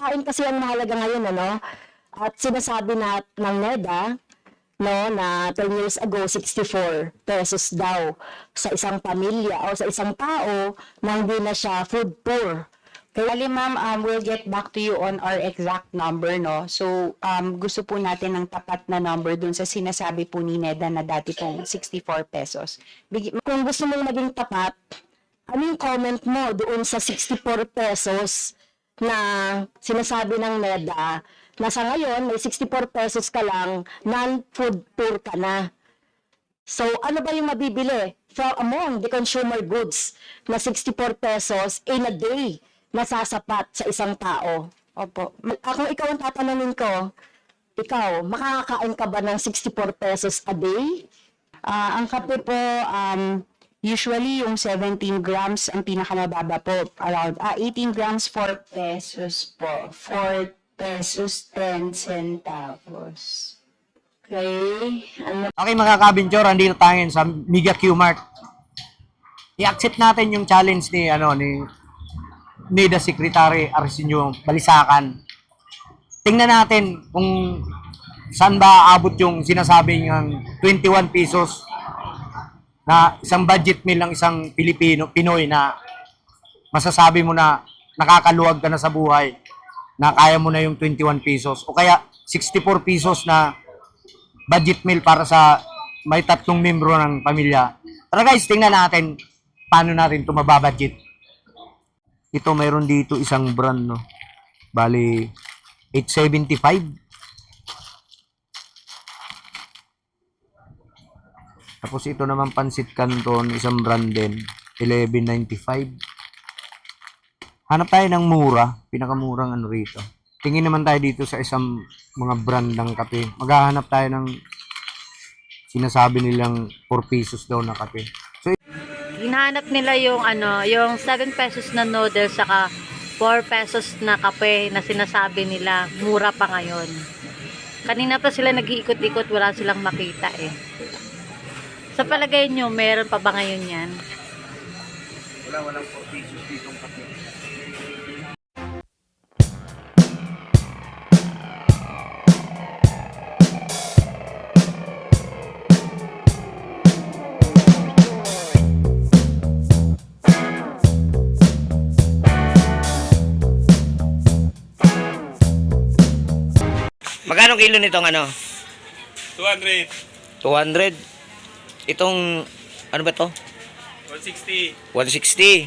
pagkain kasi ang mahalaga ngayon, ano? At sinasabi na ng NEDA, no, na 10 years ago, 64 pesos daw sa isang pamilya o sa isang tao na hindi na siya food poor. Bali ma'am, we'll get back to you on our exact number, no? So, gusto po natin ng tapat na number dun sa sinasabi po ni Neda na dati pong 64 pesos. Kung gusto mong maging tapat, ano yung comment mo doon sa 64 pesos na sinasabi ng NEDA na sa ngayon may 64 pesos ka lang, non-food poor ka na. So, ano ba yung mabibili from among the consumer goods na 64 pesos in a day na sasapat sa isang tao? Opo. Kung ikaw ang tatanungin ko, ikaw, makakakain ka ba ng 64 pesos a day? Ang kape po, usually yung 17 grams ang pinakamababa po. Around 18 grams, 4 pesos po. 4 pesos, 10 centavos. Okay. Okay mga kabinchor, andito tayo sa Mega Q-Mart. I-accept natin yung challenge ni the Secretary Arsenio Balisacan. Tingnan natin kung saan ba aabot yung sinasabing 21 pesos na isang budget meal ng isang Pinoy na masasabi mo na nakakaluwag ka na sa buhay na kaya mo na yung 21 pesos o kaya 64 pesos na budget meal para sa may 3 membro ng pamilya. Tara guys, tingnan natin paano natin ito mababudget. Ito mayroon dito isang brand, no. Bali 875. Tapos ito naman Pansit Canton, isang brand din, 1195. Hanap tayo ng mura, pinakamurang ano rito. Tingin naman tayo dito sa isang mga brand ng kape. Maghahanap tayo ng sinasabi nilang 4 pesos daw na kape. So, hinahanap nila yung yung 7 pesos na noodles saka 4 pesos na kape na sinasabi nila mura pa ngayon. Kanina pa sila nag-iikot-ikot, wala silang makita eh. Sa palagay nyo, meron pa ba ngayon yan? walang 4 pesos ditong kape. Magkano kilo nitong 200, 200. Itong, ano ba to? 160. 160.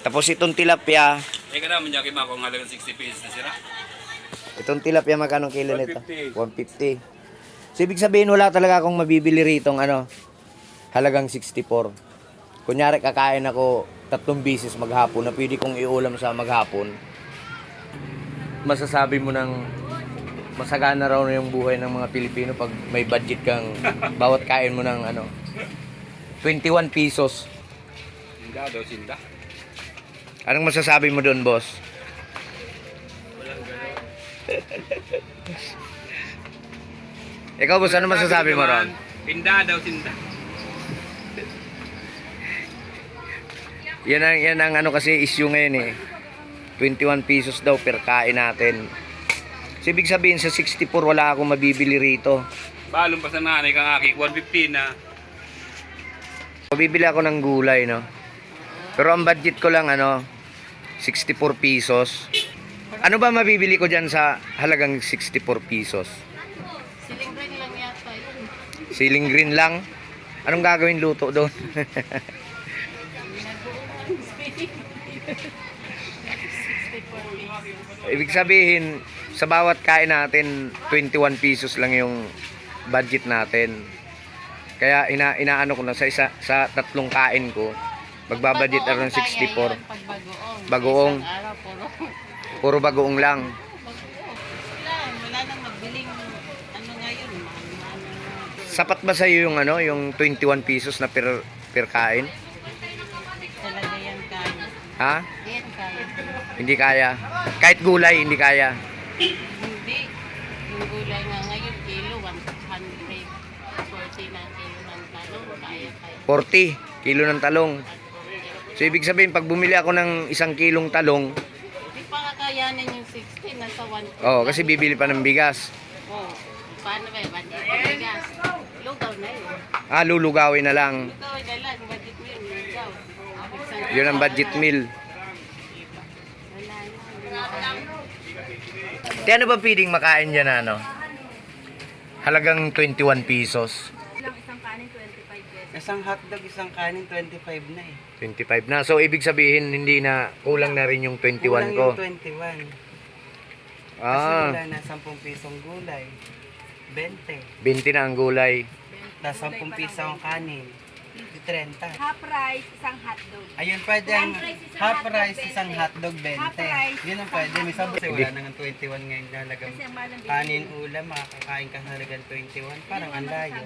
Tapos itong tilapia. Eh, ka naman niya kay Mako ang halagang 60 pesos na sira. Itong tilapia, magkano kilo nito? 150. 150. So, ibig sabihin, wala talaga akong mabibili rito halagang 64. Kunyari, kakain ako 3 bisis maghapon na pwede kong iulam sa maghapon. Masasabi mo ng masagana raw na yung buhay ng mga Pilipino pag may budget kang bawat kain mo ng 21 pesos. Sinda daw, sinda. Anong masasabi mo doon, boss? Ikaw, boss, ano masasabi mo ron? Sinda daw, sinda. Yan ang kasi issue ngayon eh. 21 pesos daw per kain natin. So, ibig sabihin sa 64 wala akong mabibili rito. Balong pa sa nanay kang aki, 150 na. Mabibili ako ng gulay, no? Pero ang budget ko lang 64 pesos. Ano ba mabibili ko dyan sa halagang 64 pesos? Siling green lang yata yun. Siling green lang? Anong gagawin luto doon? Ibig sabihin, sa bawat kain natin, 21 pesos lang yung budget natin. Kaya inaano ko na sa 3 kain ko, magbabudget around 64. Bagoong. Puro bagoong lang. Wala nang magbiling ngayon. Sapat ba sa iyo yung 21 pesos na per kain? Talaga yan kaya. Ha? Yan kaya. Hindi kaya. Kahit gulay, hindi kaya. Hindi. Yung gulay nga ngayon, kilo, 140 na kilo ng talong. Kaya. 40 kilo ng talong. So ibig sabihin pag bumili ako ng 1 kilong talong, kakayanin yung 16, nasa 1. Oo, kasi bibili pa ng bigas. Oh, paano ba? Budget mo bigas. Lugaw na yun. Ah, lulugawin na lang. Lugaw na lang, budget mo yun, lugaw. Yun ang budget meal. Di ano ba pwedeng makain dyan ano? Halagang 21 pesos. Isang hotdog, isang kanin, 25 na eh. 25 na. So, ibig sabihin, hindi na, kulang na rin yung 21 Kulang ko. yung 21. Kasi Ah, wala na 10 pisong gulay. 20. 20 na ang gulay. Tapos 10 piso ang kanin. 30. Half rice, isang hotdog. Ayun, pwede ang half rice, isang hotdog, 20. Half rice, Yun ang pwede. May sabi kasi wala nang 21 ngayon na halagang Kasi ang mahal ng kanin, ulam, makakain ka sa halagang 21. Parang ang layo.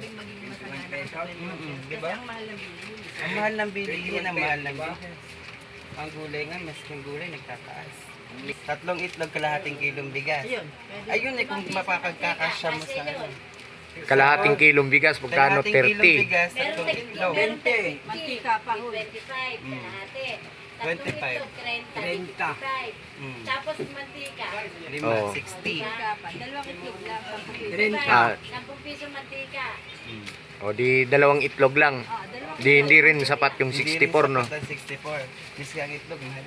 Di ba? Ang mahal ng bilihin, ang mahal ng bigas. Ang gulay nga, mas yung gulay nagtataas. 3 itlog, kalahating kilong bigas. Ayun eh, kung mapapagkakasya mo sa ano. Kalahating kilong bigas, magkano? Kalahating kilong 30. bigas, 3 itlog. 20. Mantika pa ho. 25, Mm. kalahati. 25. 30. Mm. Tapos mantika. 5, Oo. 60. Mantika pa. Dalawang itlog lang. 10 piso. Ah, 10 piso mantika. o di 2 itlog lang. Di hindi rin sapat yung Hindi rin 64, no? sapat ang 64. Miski ang itlog, mahal.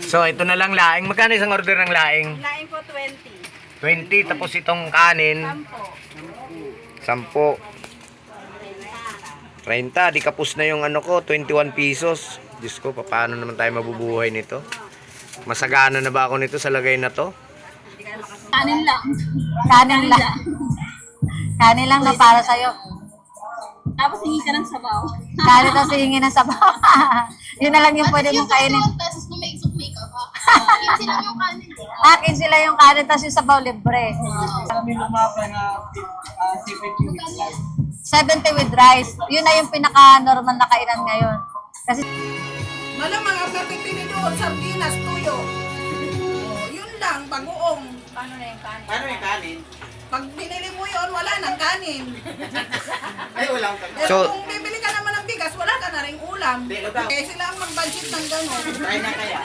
So, ito na lang laing. Magkano isang order ng laing? Laing ko 20. 20, tapos itong kanin, 10. 10. 30, di kapos na yung ano ko, 21 pesos. Diyos ko, paano naman tayo mabubuhay nito? Masagana na ba ako nito sa lagay na to? Kanin lang. Kanin lang. Kanin lang na para sa'yo. Tapos hingi ka ng sabaw. Kanin tapos hihingi ng sabaw. Yun na lang yung pwede mong kainin. pesos mo may isang make up ha. 15 lang yung kanin. Akin sila yung kanin tapos yung sabaw libre. 70 with rice. Yun na yung pinaka-normal na kainan ngayon. Kasi Malamang ang napipili doon, sardinas, tuyo. Oh, yun lang, bagoong. Paano na yung kanin? Paano yung kanin? Pag binili mo yun, wala nang kanin. Ay, walang Pero So- kung bibili ka naman ng bigas, wala ka na rin ulam. Eh sila ang mag-budget ng gano'n. Try na kaya?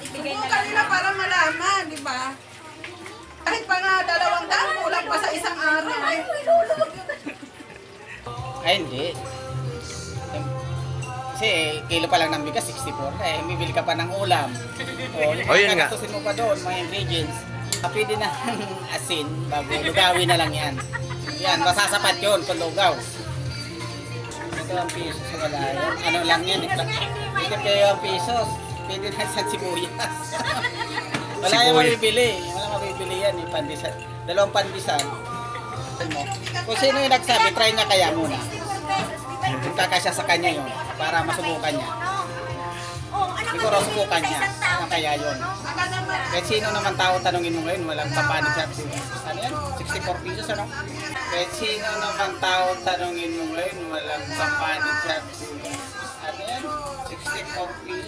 Subukan nila para malaman, di ba? Kahit pa nga 200, kulang pa sa isang araw. Ay, hindi. Kasi kilo pa lang ng bigas, 64 na eh. Bibili ka pa ng ulam. O, yun nga. kakasusin mo pa doon, mga ingredients. Pwede na ng asin, bago lugawin na lang yan. Yan, masasapat yun kung lugaw. Ito ang pisos, wala yan. Ano lang yan, ito kayo ang pisos. Pwede na sa sibuyas. Wala yung mabibili. Wala mabibili yan, eh, pandisan. 2 pandisan. Kung sino yung nagsabi, try niya kaya muna. Kung kakasya sa kanya yun, para masubukan niya. Siguro subukan niya, ano kaya yun. Kahit sino naman tao tanungin mo ngayon, walang papanig sa ano yan? 64 pesos ano? Kahit sino naman tao tanungin mo ngayon, walang papanig sa ano yan? 64 pesos.